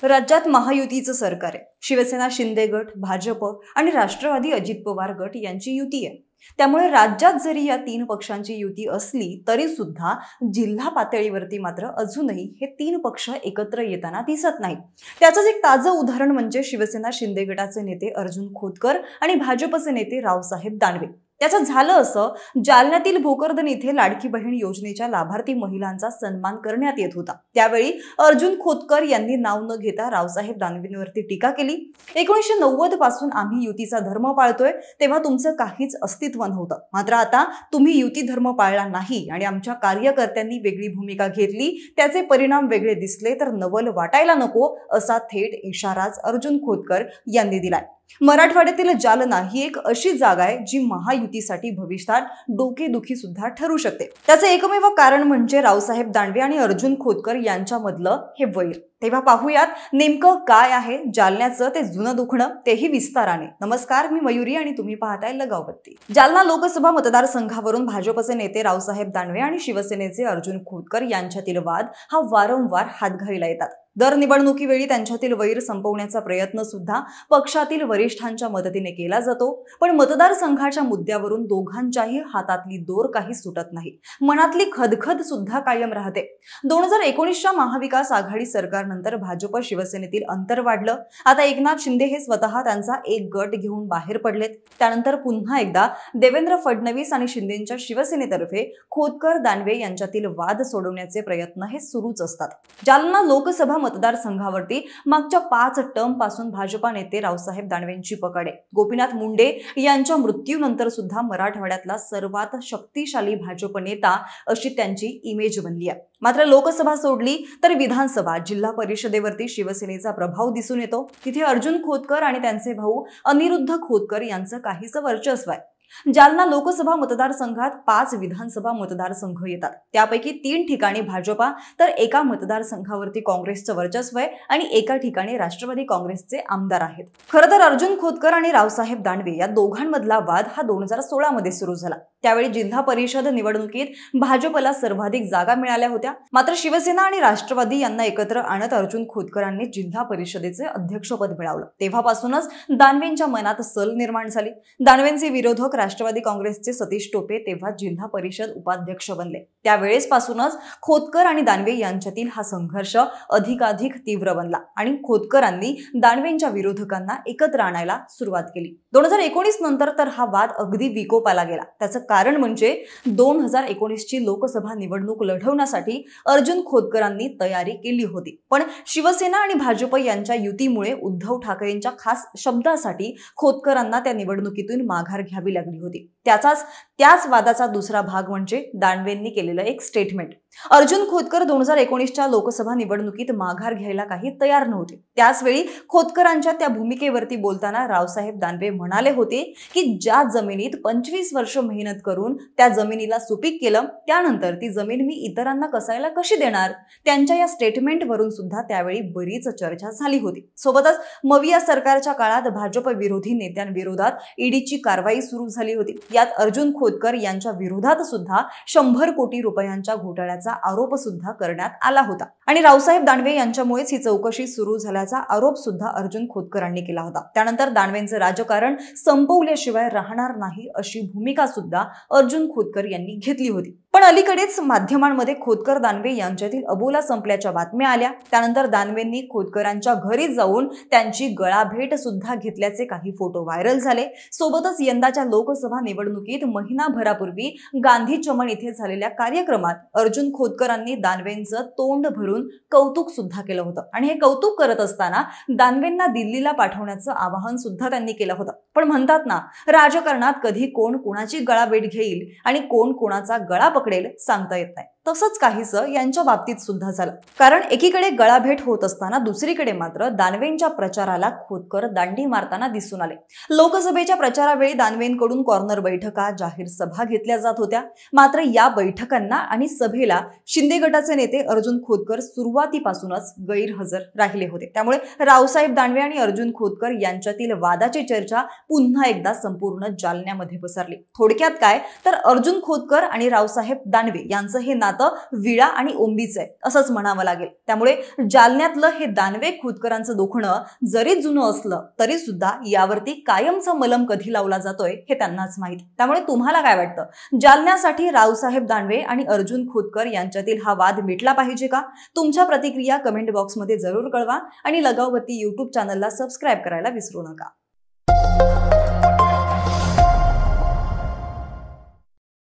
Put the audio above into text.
राज्यात महायुतीचं सरकार आहे। शिवसेना शिंदे गट, भाजप आणि राष्ट्रवादी अजित पवार गट यांची युती आहे। त्यामुळे राज्यात जरी या तीन पक्षांची युती असली तरी सुद्धा जिल्हा पातळीवरती मात्र अजूनही हे तीन पक्ष एकत्र येताना दिसत नाही। त्याचंच एक ताजं उदाहरण म्हणजे शिवसेना शिंदे गटाचे नेते अर्जुन खोतकर आणि भाजपचे नेते रावसाहेब दानवे। त्याचं झालं असं, जालन्यातील भोकरदन इथे लाडकी बहीण योजनेच्या लाभार्थी महिलांचा सन्मान करण्यात येत होता। त्यावेळी अर्जुन खोतकर यांनी नाव न घेता रावसाहेब दानवेंवरती टीका केली। 1990 पासून आम्ही युतीचा धर्म पाळतोय, तेव्हा तुमचं काहीच अस्तित्व नव्हतं, मात्र आता तुम्ही युती धर्म पाळला नाही आणि आमच्या कार्यकर्त्यांनी वेगळी भूमिका घेतली, त्याचे परिणाम वेगळे दिसले तर नवल वाटायला नको, असा थेट इशाराच अर्जुन खोतकर यांनी दिलाय। मराठवाड्यातील जालना ही एक अशी जागा आहे जी महायुतीसाठी भविष्यात डोकेदुखी सुद्धा ठरू शकते। त्याचं एकमेव कारण म्हणजे रावसाहेब दानवे आणि अर्जुन खोतकर यांच्यामधलं हे वैर। तेव्हा पाहूयात नेमकं काय आहे जालन्याचं ते जुनं दुखणं, तेही विस्ताराने। नमस्कार, मी मयुरी आणि तुम्ही पाहताय लगावबत्ती। जालना लोकसभा मतदारसंघावरून भाजपचे नेते रावसाहेब दानवे आणि शिवसेनेचे अर्जुन खोतकर यांच्यातील वाद हा वारंवार हातघाईला येतात। दर निवडणुकीवेळी त्यांच्यातील वैर संपवण्याचा प्रयत्न सुद्धा पक्षातील वरिष्ठांच्या मदतीने केला जातो, पण मतदारसंघाच्या मुद्द्यावरून दोघांच्याही हातातली दोर काही सुटत नाही, मनातली खदखद सुद्धा कायम राहते। 2019च्या महाविकास आघाडी सरकारनंतर भाजप शिवसेनेतील अंतर वाढलं। आता एकनाथ शिंदे हे स्वतः त्यांचा एक गट घेऊन बाहेर पडलेत। त्यानंतर पुन्हा एकदा देवेंद्र फडणवीस आणि शिंदेंच्या शिवसेनेतर्फे खोतकर दानवे यांच्यातील वाद सोडवण्याचे प्रयत्न हे सुरूच असतात। जालना लोकसभा मतदारसंघावरती मागच्या 5 टर्म पासून भाजपा नेते रावसाहेब दानवेंची पकड आहे। गोपीनाथ मुंडे यांच्या मृत्यूनंतर सुद्धा मराठवाड्यातला सर्वात शक्तिशाली भाजप नेता अशी त्यांची इमेज बनली आहे। मात्र लोकसभा सोडली तर विधानसभा, जिल्हा परिषदेवरती शिवसेनेचा प्रभाव दिसून येतो। तिथे अर्जुन खोतकर आणि त्यांचे भाऊ अनिरुद्ध खोतकर यांचं काहीसं वर्चस्व आहे। जालना लोकसभा मतदारसंघात 5 विधानसभा मतदारसंघ येतात, त्यापैकी 3 ठिकाणी भाजपा तर एका मतदारसंघावरती काँग्रेसचं वर्चस्व आहे आणि एका ठिकाणी राष्ट्रवादी काँग्रेसचे आमदार आहेत। खरं तर अर्जुन खोतकर आणि रावसाहेब दानवे या दोघांमधला वाद हा 2016 मध्ये सुरू झाला। त्यावेळी जिल्हा परिषद निवडणुकीत भाजपला सर्वाधिक जागा मिळाल्या होत्या, मात्र शिवसेना आणि राष्ट्रवादी यांना एकत्र आणत अर्जुन खोतकरांनी जिल्हा परिषदेचे अध्यक्षपद मिळवलं। तेव्हापासूनच दानवेंच्या मनात सल निर्माण झाली। दानवेंचे विरोधक राष्ट्रवादी काँग्रेसचे सतीश टोपे तेव्हा जिल्हा परिषद उपाध्यक्ष बनले। त्यावेळेसपासूनच खोतकर आणि दानवे यांच्यातील हा संघर्ष अधिकाधिक तीव्र बनला आणि खोतकरांनी दानवेंच्या विरोधकांना एकत्र आणायला सुरुवात केली। 2019 नंतर तर हा वाद अगदी विकोपाला गेला। त्याचं कारण म्हणजे 2019 ची लोकसभा निवडणूक लढवण्यासाठी अर्जुन खोतकरांनी तयारी केली होती, पण शिवसेना आणि भाजप यांच्या युतीमुळे उद्धव ठाकरेंच्या खास शब्दासाठी खोतकरांना त्या निवडणुकीतून माघार घ्यावी लागली होती। त्याच वादाचा दुसरा भाग म्हणजे दानवेंनी केलेलं एक स्टेटमेंट। अर्जुन खोतकर 2019च्या लोकसभा निवडणुकीत माघार घ्यायला काही तयार नव्हते। त्याचवेळी खोतकरांच्या त्या भूमिकेवरती बोलताना रावसाहेब दानवे म्हणाले होते की ज्या जमिनीत 25 वर्ष मेहनत करून त्या जमिनीला सुपीक केलं, त्यानंतर ती जमीन मी इतरांना कसायला कशी देणार। त्यांच्या या स्टेटमेंटवरून सुद्धा त्यावेळी बरीच चर्चा झाली होती। सोबतच मविया सरकारच्या काळात भाजप विरोधी नेत्यांविरोधात ईडीची कारवाई सुरू झाली होती। यात अर्जुन खोतकर यांच्या विरोधात सुद्धा 100 कोटी रुपयांच्या घोटाळ्याचा आरोप सुद्धा करण्यात आला होता आणि रावसाहेब दानवे यांच्यामुळेच ही चौकशी सुरू झाल्याचा आरोप सुद्धा अर्जुन खोतकरांनी केला होता। त्यानंतर दानवेंचं राजकारण संपवल्याशिवाय राहणार नाही अशी भूमिका सुद्धा अर्जुन खोतकर यांनी घेतली होती। पण अलीकडेच माध्यमांमध्ये खोतकर दानवे यांच्यातील अबोला संपल्याच्या बातम्या आल्या। त्यानंतर दानवेंनी खोतकरांच्या घरी जाऊन त्यांची गळाभेट सुद्धा घेतल्याचे काही फोटो व्हायरल झाले। सोबतच यंदाच्या लोकसभा निवडणुकीत महिनाभरापूर्वी गांधी चमन इथे झालेल्या कार्यक्रमात अर्जुन खोतकरांनी दानवेंचं तोंड भरून कौतुक सुद्धा केलं होतं आणि हे कौतुक करत असताना दानवेंना दिल्लीला पाठवण्याचं आवाहन सुद्धा त्यांनी केलं होतं। पण म्हणतात ना, राजकारणात कधी कोण कोणाची गळाभेट घेईल आणि कोण कोणाचा गळा पकडेल सांगता येत नाही। तसंच काहीसं यांच्या बाबतीत सुद्धा झालं, कारण एकीकडे गळाभेट होत असताना दुसरीकडे मात्र दानवेंच्या प्रचाराला खोतकर दांडी मारताना दिसून आले। लोकसभेच्या प्रचारावेळी दानवेंकडून कॉर्नर बैठका, जाहीर सभा घेतल्या जात होत्या, मात्र या बैठकांना आणि सभेला शिंदे गटाचे नेते अर्जुन खोतकर सुरुवातीपासूनच गैरहजर राहिले होते। त्यामुळे रावसाहेब दानवे आणि अर्जुन खोतकर यांच्यातील वादाची चर्चा पुन्हा एकदा संपूर्ण जालन्यामध्ये पसरली। थोडक्यात काय तर अर्जुन खोतकर आणि रावसाहेब दानवे यांचं हे नातं नातं विळा आणि ओंबीचं आहे असंच म्हणावं लागेल। त्यामुळे जालन्यातलं हे दानवे खोतकरांचं दुखणं जरी जुनं असलं तरी सुद्धा यावरती कायमचा मलम कधी लावला जातोय हे त्यांनाच माहित। त्यामुळे तुम्हाला काय वाटतं, जालन्यासाठी रावसाहेब दानवे आणि अर्जुन खोतकर यांच्यातील हा वाद मिटला पाहिजे का? तुमच्या प्रतिक्रिया कमेंट बॉक्समध्ये जरूर कळवा आणि लगावती YouTube चॅनलला सबस्क्राईब करायला विसरू नका।